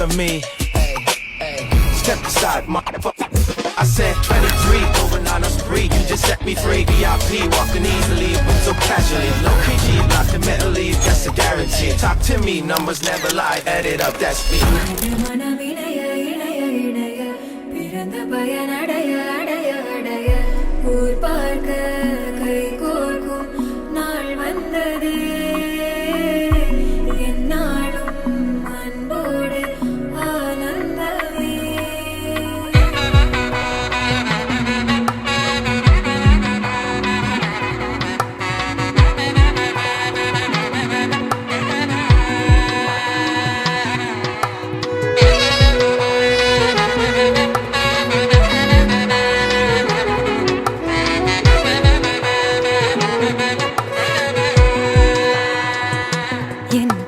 for me. Step aside, motherfucker. I said 23, going on a spree. You just set me free. VIP, walking easily, but so casually. No PG, not the metal leave, that's a guarantee. Talk to me, numbers never lie. Add it up, that's me.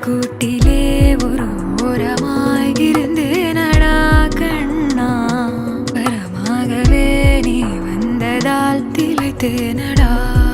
கூட்டிலே ஒரு ஓரமாய் இருந்தேனடா கண்ணா, வரமாகவே நீ வந்ததால் திளைத்தேனடா.